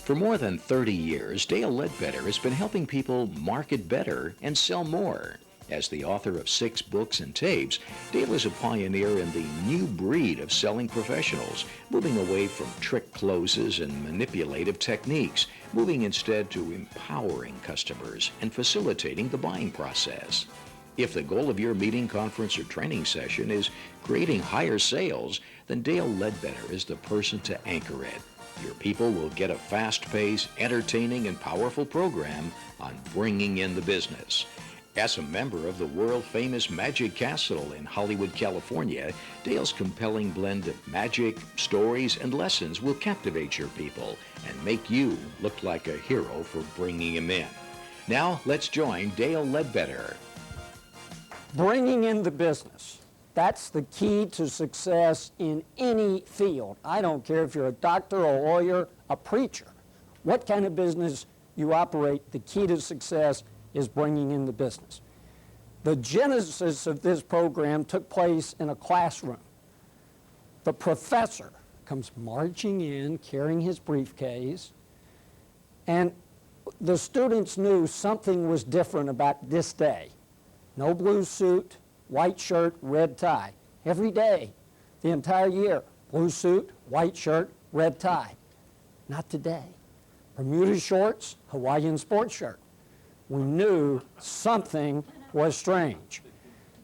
For more than 30 years, Dale Ledbetter has been helping people market better and sell more. As the author of 6 books and tapes, Dale is a pioneer in the new breed of selling professionals, moving away from trick closes and manipulative techniques, moving instead to empowering customers and facilitating the buying process. If the goal of your meeting, conference, or training session is creating higher sales, then Dale Ledbetter is the person to anchor it. Your people will get a fast-paced, entertaining, and powerful program on bringing in the business. As a member of the world-famous Magic Castle in Hollywood, California, Dale's compelling blend of magic, stories, and lessons will captivate your people and make you look like a hero for bringing him in. Now, let's join Dale Ledbetter. Bringing in the business. That's the key to success in any field. I don't care if you're a doctor, a lawyer, a preacher. What kind of business you operate, the key to success is bringing in the business. The genesis of this program took place in a classroom. The professor comes marching in, carrying his briefcase, and the students knew something was different about this day. No blue suit, white shirt, red tie. Every day, the entire year, blue suit, white shirt, red tie. Not today. Bermuda shorts, Hawaiian sports shirt. We knew something was strange.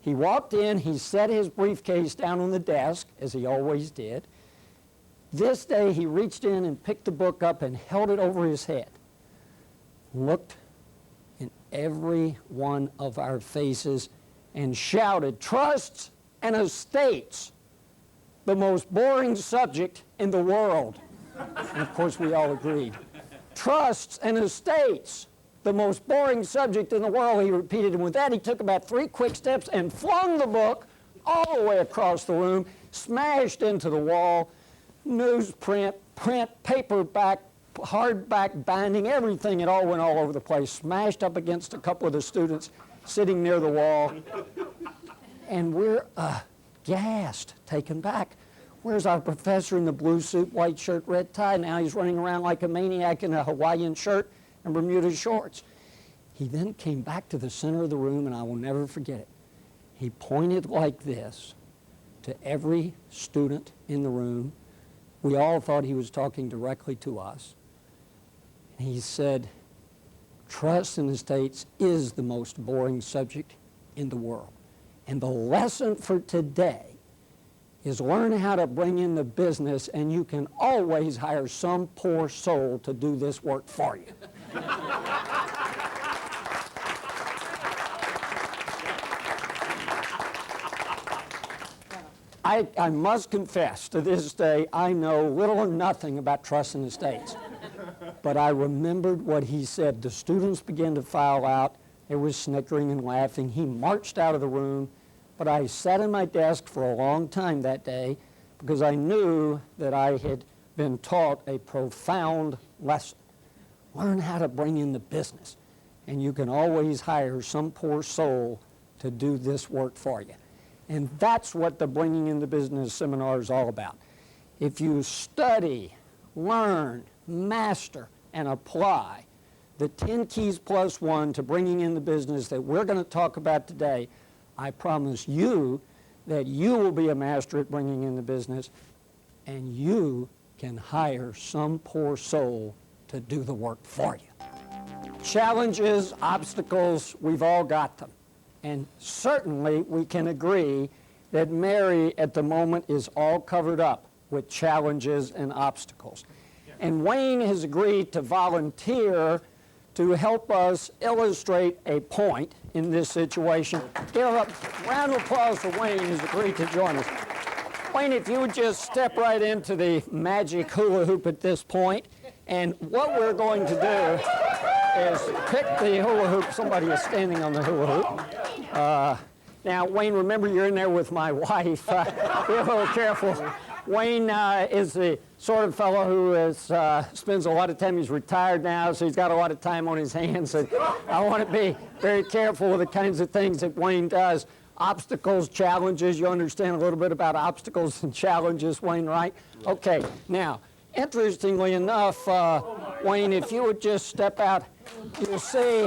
He walked in, he set his briefcase down on the desk, as he always did. This day, he reached in and picked the book up and held it over his head. Looked in every one of our faces and shouted, "Trusts and estates, the most boring subject in the world." And of course, we all agreed. Trusts and estates, the most boring subject in the world, he repeated. And with that, he took about 3 quick steps and flung the book all the way across the room, smashed into the wall, newsprint, print, paperback, hardback binding, everything. It all went all over the place, smashed up against a couple of the students sitting near the wall. And we're aghast, taken back. Where's our professor in the blue suit, white shirt, red tie? Now he's running around like a maniac in a Hawaiian shirt and Bermuda shorts. He then came back to the center of the room, and I will never forget it. He pointed like this to every student in the room. We all thought he was talking directly to us. He said, "Trust and estates is the most boring subject in the world. And the lesson for today is learn how to bring in the business, and you can always hire some poor soul to do this work for you." I must confess, to this day, I know little or nothing about trusts and estates. But I remembered what he said. The students began to file out. There was snickering and laughing. He marched out of the room. But I sat at my desk for a long time that day because I knew that I had been taught a profound lesson. Learn how to bring in the business, and you can always hire some poor soul to do this work for you. And that's what the Bringing in the Business seminar is all about. If you study, learn, master, and apply the 10 keys plus 1 to bringing in the business that we're going to talk about today, I promise you that you will be a master at bringing in the business, and you can hire some poor soul to do the work for you. Challenges, obstacles, we've all got them. And certainly we can agree that Mary at the moment is all covered up with challenges and obstacles. And Wayne has agreed to volunteer to help us illustrate a point in this situation. Give a round of applause for Wayne, who's agreed to join us. Wayne, if you would just step right into the magic hula hoop at this point. And what we're going to do is pick the hula hoop. Somebody is standing on the hula hoop. Now, Wayne, remember you're in there with my wife. Be a little careful. Wayne is the sort of fellow who spends a lot of time. He's retired now, so he's got a lot of time on his hands. And I want to be very careful with the kinds of things that Wayne does. Obstacles, challenges. You understand a little bit about obstacles and challenges, Wayne, right? Okay. Now, interestingly enough, Wayne, if you would just step out, you'll see.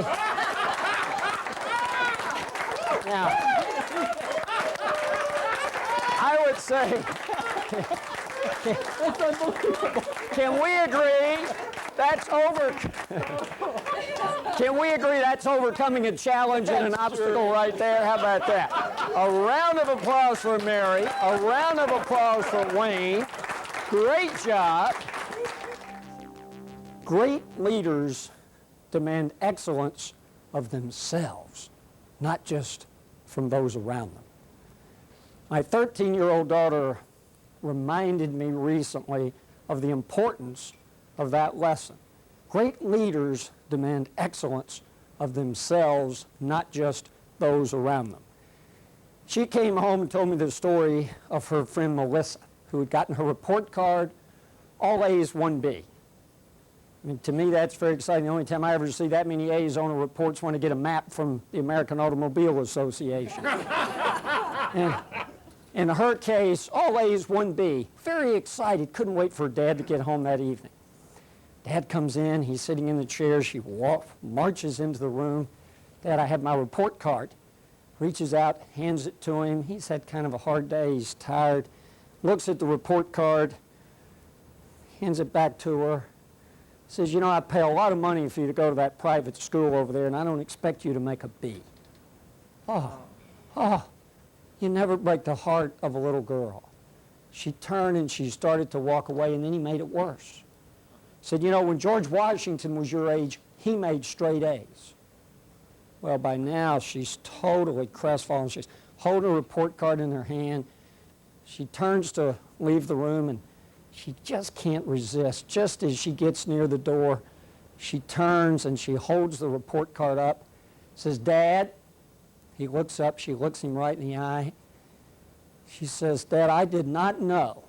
Now, I would say, can we agree that's can we agree that's overcoming a challenge and an obstacle right there? How about that? A round of applause for Mary. A round of applause for Wayne. Great job. Great leaders demand excellence of themselves, not just from those around them. My 13-year-old daughter reminded me recently of the importance of that lesson. Great leaders demand excellence of themselves, not just those around them. She came home and told me the story of her friend Melissa, who had gotten her report card, all A's, 1B. I mean, to me, that's very exciting. The only time I ever see that many A's on a report is when I get a map from the American Automobile Association. And in her case, all A's, 1B. Very excited, couldn't wait for Dad to get home that evening. Dad comes in, he's sitting in the chair, she marches into the room. Dad, I have my report card. Reaches out, hands it to him. He's had kind of a hard day, he's tired. Looks at the report card, hands it back to her. Says, you know, I pay a lot of money for you to go to that private school over there, and I don't expect you to make a B. Oh, you never break the heart of a little girl. She turned and she started to walk away, and then he made it worse. Said, you know, when George Washington was your age, he made straight A's. Well, by now, she's totally crestfallen. She's holding a report card in her hand. She turns to leave the room, and she just can't resist. Just as she gets near the door, she turns and she holds the report card up, says, Dad. He looks up, she looks him right in the eye. She says, Dad, I did not know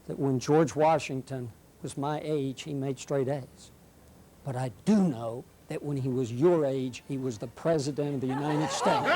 that when George Washington was my age, he made straight A's. But I do know that when he was your age, he was the President of the United States.